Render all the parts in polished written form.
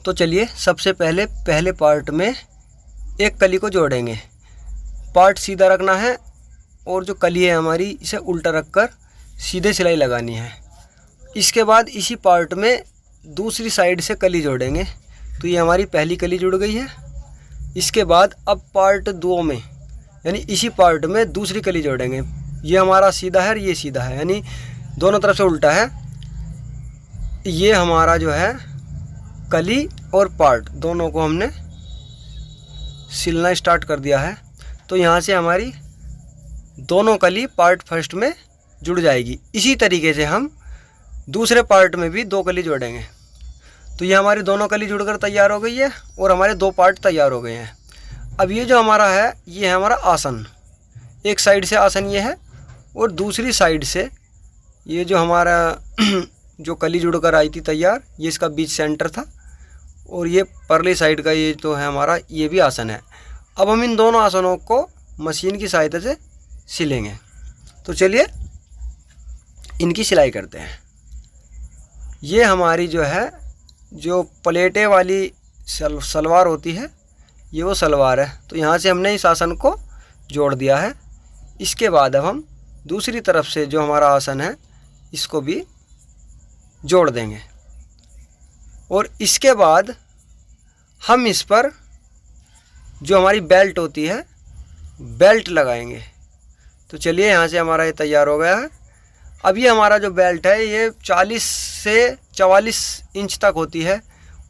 तो चलिए सबसे पहले पार्ट में एक कली को जोड़ेंगे। पार्ट सीधा रखना है और जो कली है हमारी इसे उल्टा रखकर सीधे सिलाई लगानी है। इसके बाद इसी पार्ट में दूसरी साइड से कली जोड़ेंगे। तो ये हमारी पहली कली जुड़ गई है। इसके बाद अब पार्ट 2 में यानी इसी पार्ट में दूसरी कली जोड़ेंगे। ये हमारा सीधा है और ये सीधा है, यानी दोनों तरफ से उल्टा है। ये हमारा जो है कली और पार्ट दोनों को हमने सिलना स्टार्ट कर दिया है। तो यहाँ से हमारी दोनों कली पार्ट फर्स्ट में जुड़ जाएगी। इसी तरीके से हम दूसरे पार्ट में भी 2 कली जोड़ेंगे। तो ये हमारी दोनों कली जुड़कर तैयार हो गई है और हमारे 2 पार्ट तैयार हो गए हैं। अब ये जो हमारा है ये है हमारा आसन। एक साइड से आसन ये है और दूसरी साइड से ये जो हमारा जो कली जुड़कर आई थी तैयार, ये इसका बीच सेंटर था और ये परली साइड का ये तो है हमारा, ये भी आसन है। अब हम इन दोनों आसनों को मशीन की सहायता से सिलेंगे। तो चलिए इनकी सिलाई करते हैं। ये हमारी जो है जो प्लेटें वाली सलवार होती है, ये वो सलवार है। तो यहाँ से हमने इस आसन को जोड़ दिया है। इसके बाद अब हम दूसरी तरफ से जो हमारा आसन है इसको भी जोड़ देंगे और इसके बाद हम इस पर जो हमारी बेल्ट होती है बेल्ट लगाएंगे। तो चलिए यहाँ से हमारा ये तैयार हो गया है। अब ये हमारा जो बेल्ट है ये 40 से 44 इंच तक होती है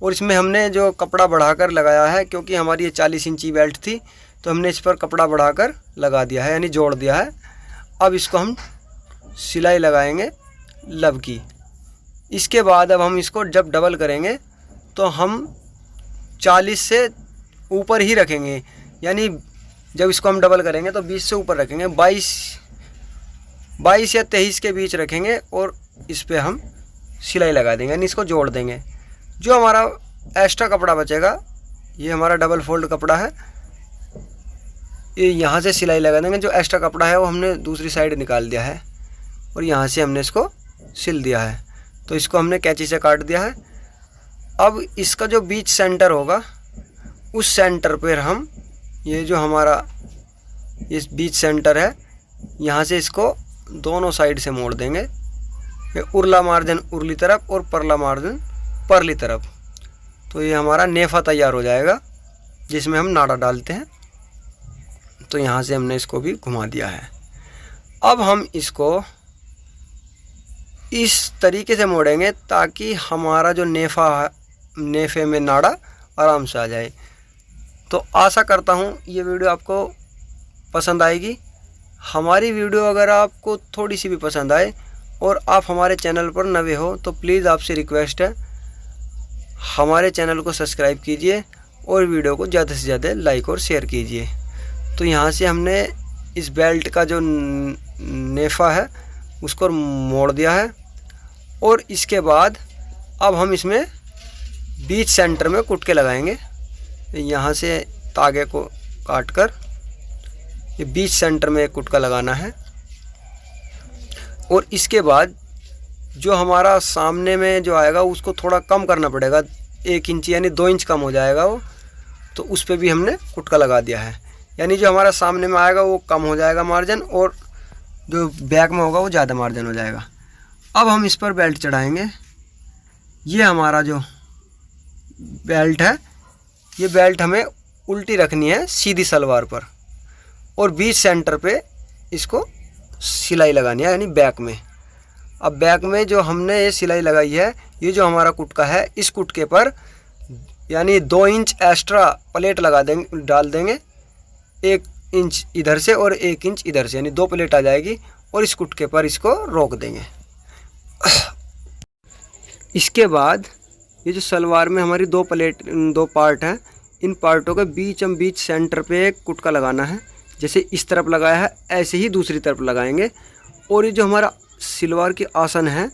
और इसमें हमने जो कपड़ा बढ़ाकर लगाया है, क्योंकि हमारी ये 40 इंची बेल्ट थी तो हमने इस पर कपड़ा बढ़ाकर लगा दिया है, यानी जोड़ दिया है। अब इसको हम सिलाई लगाएंगे लब की। इसके बाद अब हम इसको जब डबल करेंगे तो हम 40 से ऊपर ही रखेंगे, यानी जब इसको हम डबल करेंगे तो 20 से ऊपर रखेंगे, 22 या 23 के बीच रखेंगे और इस पे हम सिलाई लगा देंगे, यानी इसको जोड़ देंगे। जो हमारा एक्स्ट्रा कपड़ा बचेगा, ये हमारा डबल फोल्ड कपड़ा है, ये यहाँ से सिलाई लगा देंगे। जो एक्स्ट्रा कपड़ा है वो हमने दूसरी साइड निकाल दिया है और यहाँ से हमने इसको सिल दिया है। तो इसको हमने कैंची से काट दिया है। अब इसका जो बीच सेंटर होगा उस सेंटर पर हम ये जो हमारा इस बीच सेंटर है यहाँ से इसको दोनों साइड से मोड़ देंगे। ये उरला मार्जिन उरली तरफ और परला मार्जिन परली तरफ। तो ये हमारा नेफा तैयार हो जाएगा जिसमें हम नाड़ा डालते हैं। तो यहाँ से हमने इसको भी घुमा दिया है। अब हम इसको इस तरीके से मोड़ेंगे ताकि हमारा जो नेफे में नाड़ा आराम से आ जाए। तो आशा करता हूँ ये वीडियो आपको पसंद आएगी। हमारी वीडियो अगर आपको थोड़ी सी भी पसंद आए और आप हमारे चैनल पर नए हो तो प्लीज़ आपसे रिक्वेस्ट है हमारे चैनल को सब्सक्राइब कीजिए और वीडियो को ज़्यादा से ज़्यादा लाइक और शेयर कीजिए। तो यहाँ से हमने इस बेल्ट का जो नेफा है उसको मोड़ दिया है और इसके बाद अब हम इसमें बीच सेंटर में कुटके लगाएंगे। यहाँ से तागे को काट कर ये बीच सेंटर में एक कुटका लगाना है और इसके बाद जो हमारा सामने में जो आएगा उसको थोड़ा कम करना पड़ेगा, 1 इंच यानी 2 इंच कम हो जाएगा वो। तो उस पर भी हमने कुटका लगा दिया है, यानी जो हमारा सामने में आएगा वो कम हो जाएगा मार्जिन और जो बैक में होगा वो ज़्यादा मार्जिन हो जाएगा। अब हम इस पर बेल्ट चढ़ाएंगे। ये हमारा जो बेल्ट है ये बेल्ट हमें उल्टी रखनी है सीधी सलवार पर और बीच सेंटर पे इसको सिलाई लगानी है, यानी बैक में। अब बैक में जो हमने ये सिलाई लगाई है, ये जो हमारा कुटका है इस कुटके पर यानी 2 इंच एक्स्ट्रा प्लेट लगा देंगे, डाल देंगे, 1 इंच इधर से और 1 इंच इधर से, यानी 2 प्लेट आ जाएगी और इस कुटके पर इसको रोक देंगे। इसके बाद ये जो सलवार में हमारी 2 पार्ट हैं, इन पार्टों के बीच सेंटर पे एक कुटका लगाना है। जैसे इस तरफ लगाया है ऐसे ही दूसरी तरफ लगाएंगे और ये जो हमारा सलवार की आसन है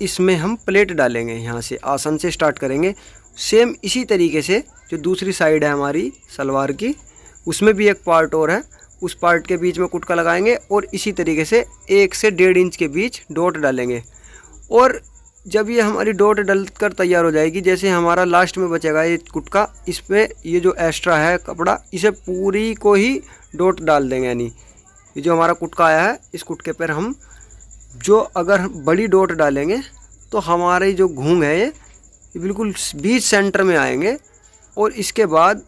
इसमें हम प्लेट डालेंगे। यहाँ से आसन से स्टार्ट करेंगे। सेम इसी तरीके से जो दूसरी साइड है हमारी सलवार की उसमें भी एक पार्ट और है, उस पार्ट के बीच में कुटका लगाएंगे और इसी तरीके से 1 से 1.5 इंच के बीच डॉट डालेंगे और जब ये हमारी डॉट डल कर तैयार हो जाएगी, जैसे हमारा लास्ट में बचेगा ये कुटका, इस पे ये जो एक्स्ट्रा है कपड़ा, इसे पूरी को ही डॉट डाल देंगे। यानी ये जो हमारा कुटका आया है, इस कुटके पर हम जो अगर बड़ी डॉट डालेंगे तो हमारी जो घूंघ है ये बिल्कुल बीच सेंटर में आएंगे। और इसके बाद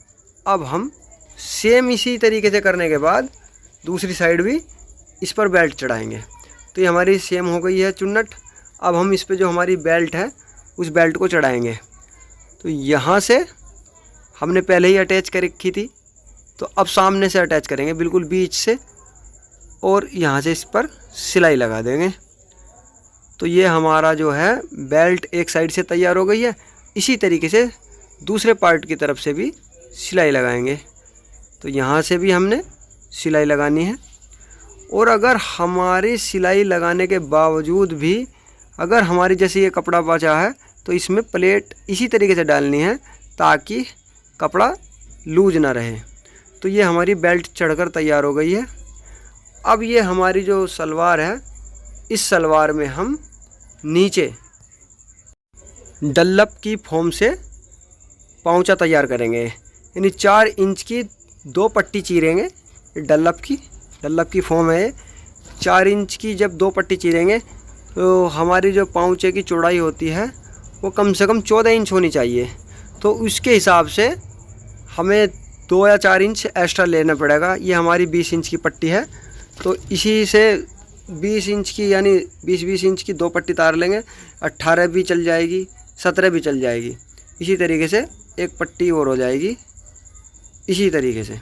अब हम सेम इसी तरीके से करने के बाद दूसरी साइड भी इस पर बेल्ट चढ़ाएंगे। तो ये हमारी सेम हो गई है चुन्नट। अब हम इस पे जो हमारी बेल्ट है उस बेल्ट को चढ़ाएंगे। तो यहाँ से हमने पहले ही अटैच कर रखी थी, तो अब सामने से अटैच करेंगे बिल्कुल बीच से, और यहाँ से इस पर सिलाई लगा देंगे। तो ये हमारा जो है बेल्ट एक साइड से तैयार हो गई है। इसी तरीके से दूसरे पार्ट की तरफ से भी सिलाई लगाएंगे। तो यहाँ से भी हमने सिलाई लगानी है। और अगर हमारी सिलाई लगाने के बावजूद भी अगर हमारी जैसे ये कपड़ा बचा है तो इसमें प्लेट इसी तरीके से डालनी है ताकि कपड़ा लूज ना रहे। तो ये हमारी बेल्ट चढ़कर तैयार हो गई है। अब ये हमारी जो सलवार है, इस सलवार में हम नीचे डल्लप की फोम से पाँचा तैयार करेंगे। यानी 4 इंच की 2 पट्टी चीरेंगे। डल्लप की फोम है, 4 इंच की जब 2 पट्टी चीरेंगे तो हमारी जो पाँचे की चौड़ाई होती है वो कम से कम 14 इंच होनी चाहिए। तो उसके हिसाब से हमें 2 या 4 इंच एक्स्ट्रा लेना पड़ेगा। ये हमारी 20 इंच की पट्टी है, तो इसी से 20 इंच की यानी 20-20 इंच की 2 पट्टी तार लेंगे। 18 भी चल जाएगी, 17 भी चल जाएगी। इसी तरीके से एक पट्टी और हो जाएगी इसी तरीके से।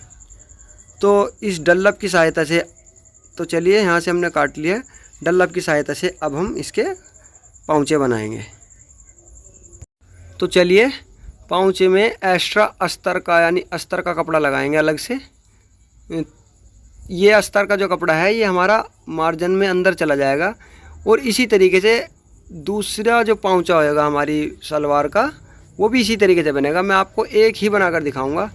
तो इस डल्लप की सहायता से, तो चलिए यहाँ से हमने काट लिया। डल्लप की सहायता से अब हम इसके पाँचे बनाएंगे। तो चलिए पाँचे में एक्स्ट्रा अस्तर का यानी अस्तर का कपड़ा लगाएंगे अलग से। ये अस्तर का जो कपड़ा है ये हमारा मार्जिन में अंदर चला जाएगा। और इसी तरीके से दूसरा जो पाँचा होएगा हमारी सलवार का वो भी इसी तरीके से बनेगा। मैं आपको एक ही बनाकर दिखाऊंगा।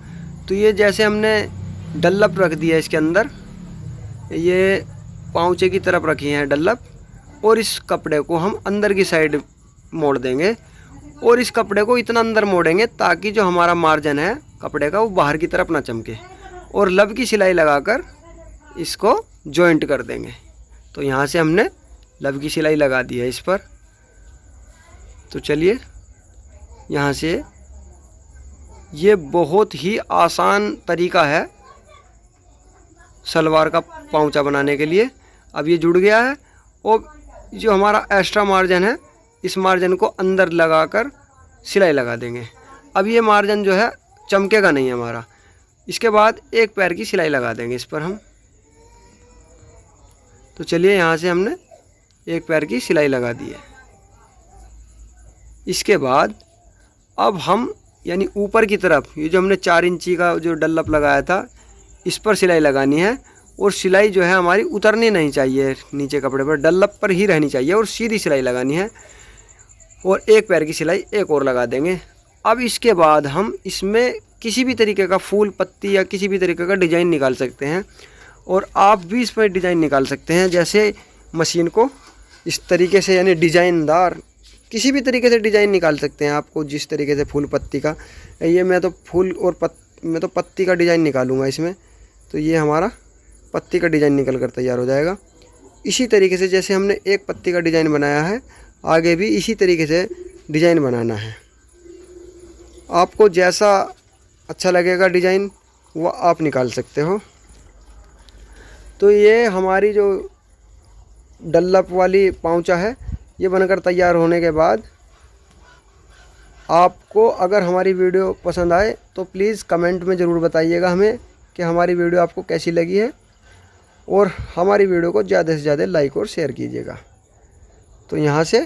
तो ये जैसे हमने डल्लप रख दिया इसके अंदर, ये पाँचे की तरफ रखी हैं डल्लप, और इस कपड़े को हम अंदर की साइड मोड़ देंगे। और इस कपड़े को इतना अंदर मोड़ेंगे ताकि जो हमारा मार्जिन है कपड़े का वो बाहर की तरफ ना चमके। और लब की सिलाई लगाकर इसको जॉइंट कर देंगे। तो यहाँ से हमने लब की सिलाई लगा दी है इस पर। तो चलिए यहाँ से, ये बहुत ही आसान तरीका है सलवार का पाँचा बनाने के लिए। अब ये जुड़ गया है। और जो हमारा एक्स्ट्रा मार्जिन है इस मार्जिन को अंदर लगाकर सिलाई लगा देंगे। अब ये मार्जिन जो है चमकेगा नहीं हमारा। इसके बाद एक पैर की सिलाई लगा देंगे इस पर हम। तो चलिए यहाँ से हमने एक पैर की सिलाई लगा दी है। इसके बाद अब हम यानी ऊपर की तरफ ये जो हमने 4 इंची का जो डल्लप लगाया था इस पर सिलाई लगानी है। और सिलाई जो है हमारी उतरनी नहीं चाहिए नीचे कपड़े पर, डल्लप पर ही रहनी चाहिए और सीधी सिलाई लगानी है। और एक पैर की सिलाई एक और लगा देंगे। अब इसके बाद हम इसमें किसी भी तरीके का फूल पत्ती या किसी भी तरीके का डिज़ाइन निकाल सकते हैं। और आप भी इस पर डिज़ाइन निकाल सकते हैं, जैसे मशीन को इस तरीके से यानी डिज़ाइनदार किसी भी तरीके से डिज़ाइन निकाल सकते हैं। आपको जिस तरीके से फूल पत्ती का, ये मैं तो फूल और मैं तो पत्ती का डिज़ाइन निकालूंगा इसमें। तो ये हमारा पत्ती का डिज़ाइन निकल कर तैयार हो जाएगा। इसी तरीके से जैसे हमने एक पत्ती का डिज़ाइन बनाया है, आगे भी इसी तरीके से डिज़ाइन बनाना है। आपको जैसा अच्छा लगेगा डिज़ाइन वो आप निकाल सकते हो। तो ये हमारी जो डल्लप वाली पाँचा है ये बनकर तैयार होने के बाद आपको अगर हमारी वीडियो पसंद आए तो प्लीज़ कमेंट में ज़रूर बताइएगा हमें कि हमारी वीडियो आपको कैसी लगी है। और हमारी वीडियो को ज़्यादा से ज़्यादा लाइक और शेयर कीजिएगा। तो यहाँ से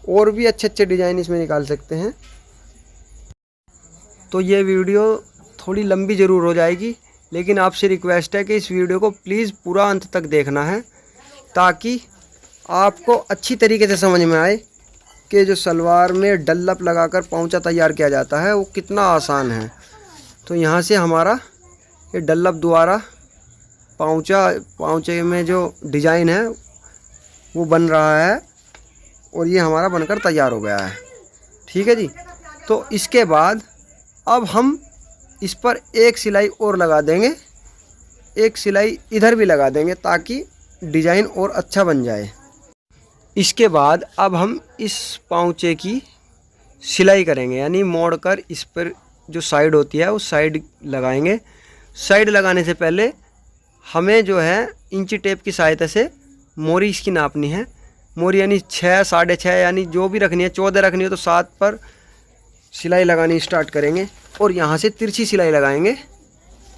और भी अच्छे अच्छे डिज़ाइन इसमें निकाल सकते हैं। तो ये वीडियो थोड़ी लंबी ज़रूर हो जाएगी, लेकिन आपसे रिक्वेस्ट है कि इस वीडियो को प्लीज़ पूरा अंत तक देखना है ताकि आपको अच्छी तरीके से समझ में आए कि जो सलवार में डल्लप लगाकर पाँचा तैयार किया जाता है वो कितना आसान है। तो यहाँ से हमारा ये डल्लप द्वारा पाँचे में जो डिज़ाइन है वो बन रहा है। और ये हमारा बनकर तैयार हो गया है। ठीक है जी। तो इसके बाद अब हम इस पर एक सिलाई और लगा देंगे, एक सिलाई इधर भी लगा देंगे ताकि डिज़ाइन और अच्छा बन जाए। इसके बाद अब हम इस पाँचे की सिलाई करेंगे, यानी मोड़कर इस पर जो साइड होती है उस साइड लगाएंगे। साइड लगाने से पहले हमें जो है इंची टेप की सहायता से मोरी इसकी नापनी है। मोरी यानी 6, 6.5 यानी जो भी रखनी है, 14 रखनी हो तो 7 पर सिलाई लगानी स्टार्ट करेंगे और यहाँ से तिरछी सिलाई लगाएंगे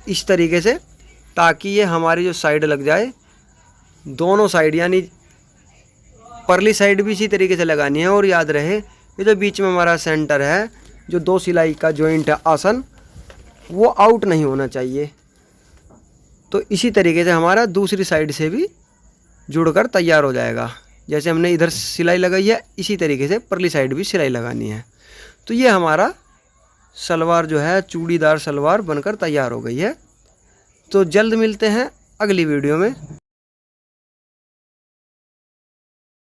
इस तरीके से, ताकि ये हमारी जो साइड लग जाए दोनों साइड, यानी परली साइड भी इसी तरीके से लगानी है। और याद रहे ये जो बीच में हमारा सेंटर है, जो 2 सिलाई का जॉइंट है आसन, वो आउट नहीं होना चाहिए। तो इसी तरीके से हमारा दूसरी साइड से भी जुड़कर तैयार हो जाएगा। जैसे हमने इधर सिलाई लगाई है इसी तरीके से परली साइड भी सिलाई लगानी है। तो ये हमारा सलवार जो है चूड़ीदार सलवार बनकर तैयार हो गई है। तो जल्द मिलते हैं अगली वीडियो में।